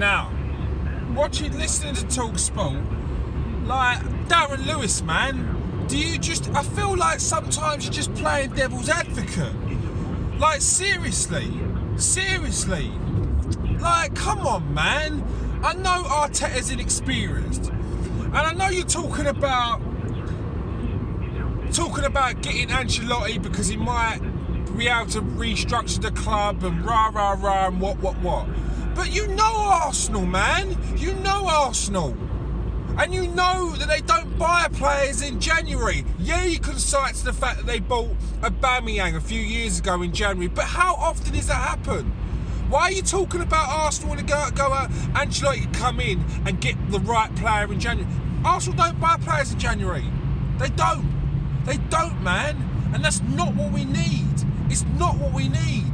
Now, listening to Talk Sport, like Darren Lewis, man, I feel like sometimes you're just playing devil's advocate. Like, seriously. Like, come on, man. I know Arteta's inexperienced. And I know you're talking about getting Ancelotti because he might be able to restructure the club and rah and what. But you know Arsenal, man. You know Arsenal. And you know that they don't buy players in January. Yeah, you can cite to the fact that they bought Aubameyang a few years ago in January, but how often does that happen? Why are you talking about Arsenal when go out, Ancelotti come in and get the right player in January? Arsenal don't buy players in January. They don't, man. And that's not what we need. It's not what we need.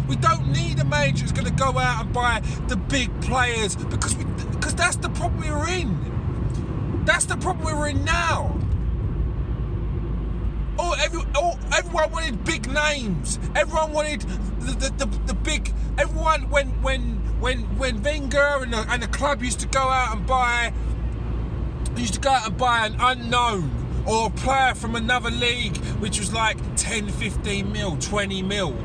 We don't need a manager who's going to go out and buy the big players because that's the problem we're in. That's the problem we're in now. Everyone wanted big names. Everyone wanted the big. Everyone when Wenger and the club used to go out and buy an unknown or a player from another league, which was like 10, 15 mil, 20 mil.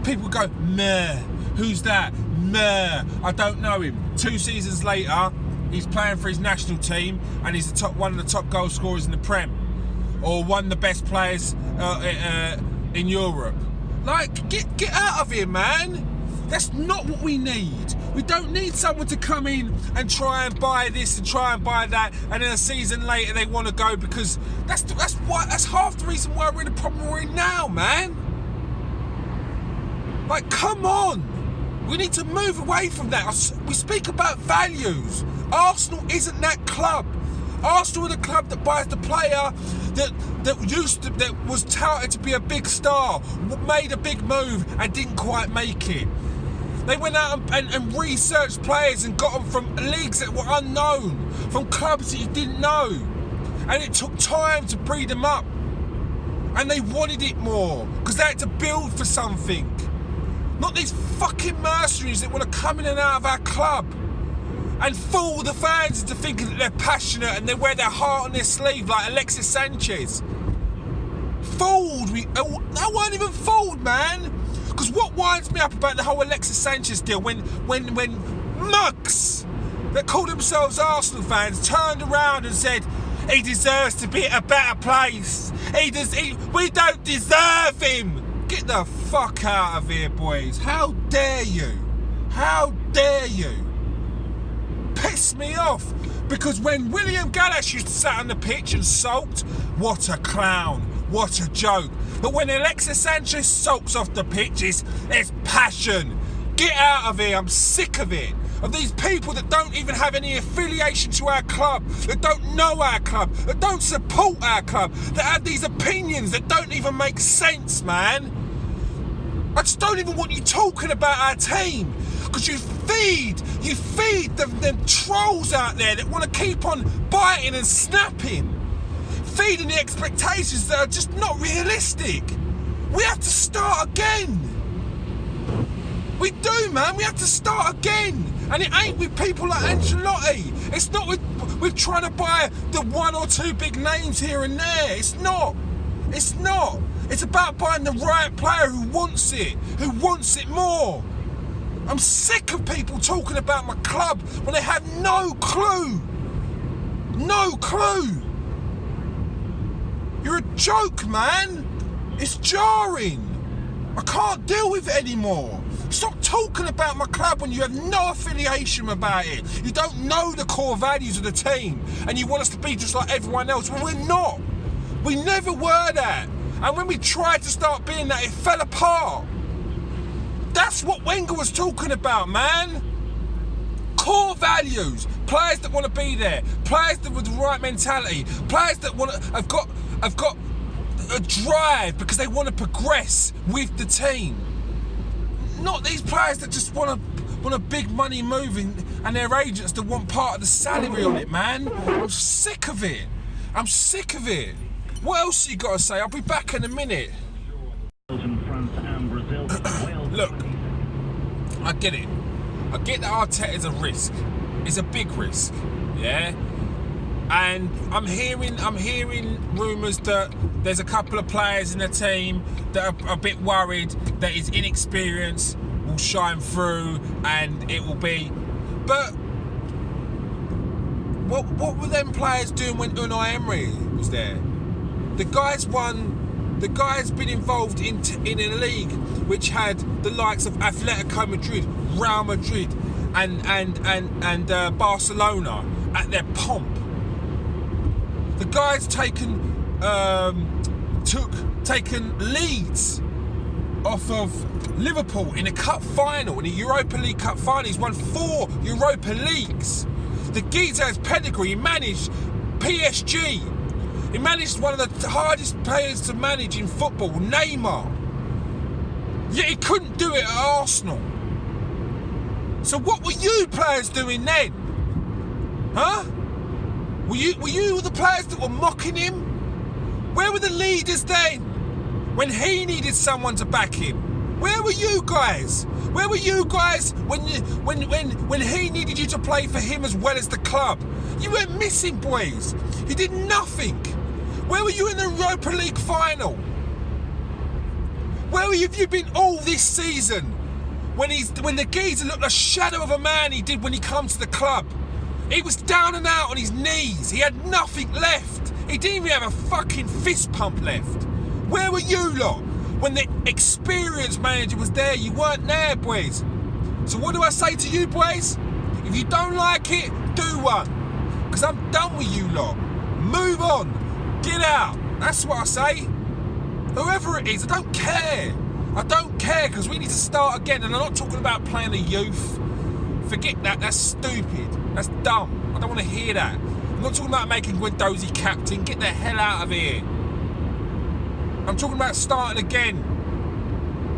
People go, meh. Who's that? Meh. I don't know him. 2 seasons later, he's playing for his national team and he's one of the top goal scorers in the Prem, or one of the best players in Europe. Like, get out of here, man. That's not what we need. We don't need someone to come in and try and buy this and try and buy that, and then a season later they want to go, because that's half the reason why we're in the problem we're in now, man. Like, come on. We need to move away from that. We speak about values. Arsenal isn't that club. Arsenal are the club that buys the player that was touted to be a big star, made a big move and didn't quite make it. They went out and researched players and got them from leagues that were unknown, from clubs that you didn't know. And it took time to breed them up. And they wanted it more, because they had to build for something. Not these fucking mercenaries that want to come in and out of our club and fool the fans into thinking that they're passionate and they wear their heart on their sleeve like Alexis Sanchez. Fooled. I wasn't even fooled, man. Because what winds me up about the whole Alexis Sanchez deal, when mugs that call themselves Arsenal fans turned around and said he deserves to be at a better place. We don't deserve him. Get the fuck out of here, boys. How dare you? How dare you? Piss me off. Because when William Gallas used to sit on the pitch and sulked, what a clown, what a joke. But when Alexis Sanchez sulks off the pitches, it's passion. Get out of here, I'm sick of it. Of these people that don't even have any affiliation to our club, that don't know our club, that don't support our club, that have these opinions that don't even make sense, man. I just don't even want you talking about our team, because you feed them trolls out there that want to keep on biting and snapping, feeding the expectations that are just not realistic. We have to start again. We do, man. We have to start again. And it ain't with people like Ancelotti. It's not with trying to buy the 1 or 2 big names here and there. It's not. It's not. It's about buying the right player who wants it more. I'm sick of people talking about my club when they have no clue. No clue. You're a joke, man. It's jarring. I can't deal with it anymore. Stop talking about my club when you have no affiliation about it. You don't know the core values of the team, and you want us to be just like everyone else. Well, we're not. We never were that. And when we tried to start being that, it fell apart. That's what Wenger was talking about, man. Core values. Players that want to be there. Players that with the right mentality. Players that have got a drive because they want to progress with the team. Not these players that just want a big money moving and their agents that want part of the salary on it, man. I'm sick of it. I'm sick of it. What else you got to say? I'll be back in a minute. Look, I get it. I get that Arteta's a risk. It's a big risk, yeah. And I'm hearing rumours that there's a couple of players in the team that are a bit worried that his inexperience will shine through and it will be. But what were them players doing when Unai Emery was there? The guy's been involved in a league which had the likes of Atletico Madrid, Real Madrid, and Barcelona at their pomp. The guy's taken leads off of Liverpool in a cup final, in a Europa League cup final. He's won 4 Europa Leagues. The geezer has pedigree. He managed PSG. He managed one of the hardest players to manage in football, Neymar. Yet he couldn't do it at Arsenal. So what were you players doing then? Huh? Were you the players that were mocking him? Where were the leaders then? When he needed someone to back him? Where were you guys? Where were you guys when he needed you to play for him as well as the club? You went missing, boys. You did nothing. Where were you in the Europa League final? Where have you been all this season? When the geezer looked a shadow of a man he did when he come to the club. He was down and out on his knees. He had nothing left. He didn't even have a fucking fist pump left. Where were you lot? When the experienced manager was there, you weren't there, boys. So what do I say to you, boys? If you don't like it, do one. Because I'm done with you lot. Move on. Get out. That's what I say. Whoever it is, I don't care. I don't care, because we need to start again. And I'm not talking about playing the youth. Forget that. That's stupid. That's dumb. I don't want to hear that. I'm not talking about making Guendouzi captain. Get the hell out of here. I'm talking about starting again.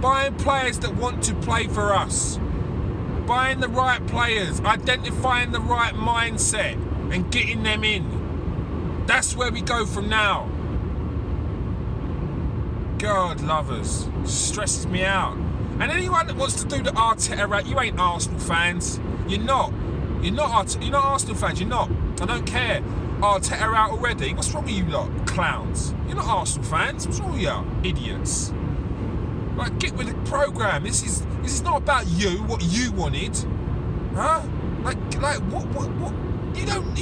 Buying players that want to play for us. Buying the right players. Identifying the right mindset. And getting them in. That's where we go from now. God, lovers. Stresses me out. And anyone that wants to do the Arteta right, you ain't Arsenal fans. You're not. You're not Arsenal fans. You're not. I don't care. Arteta out already. What's wrong with you lot, clowns? You're not Arsenal fans. What's wrong with you, idiots? Like, get with the programme. This is not about you. What you wanted, huh? Like what? You don't.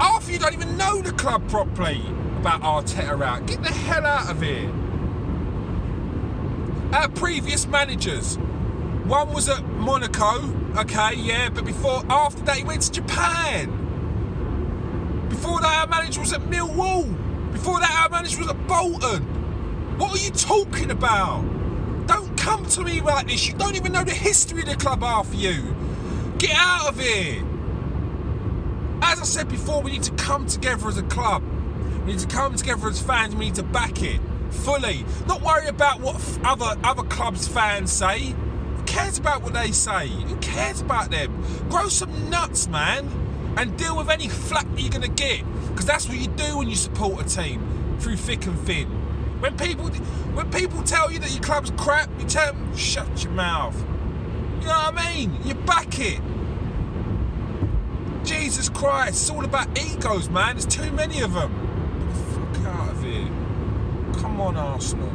Half of you don't even know the club properly about Arteta out. Get the hell out of here. Our previous managers. One was at Monaco, okay, yeah, but after that he went to Japan. Before that our manager was at Millwall. Before that our manager was at Bolton. What are you talking about? Don't come to me like this. You don't even know the history of the club, half of you. Get out of here. As I said before, we need to come together as a club. We need to come together as fans. We need to back it fully. Not worry about what other clubs' fans say. Who cares about what they say? Who cares about them? Grow some nuts, man, and deal with any flack that you're going to get. Because that's what you do when you support a team, through thick and thin. When people tell you that your club's crap, you tell them, shut your mouth. You know what I mean? You back it. Jesus Christ, it's all about egos, man. There's too many of them. Get the fuck out of here. Come on, Arsenal.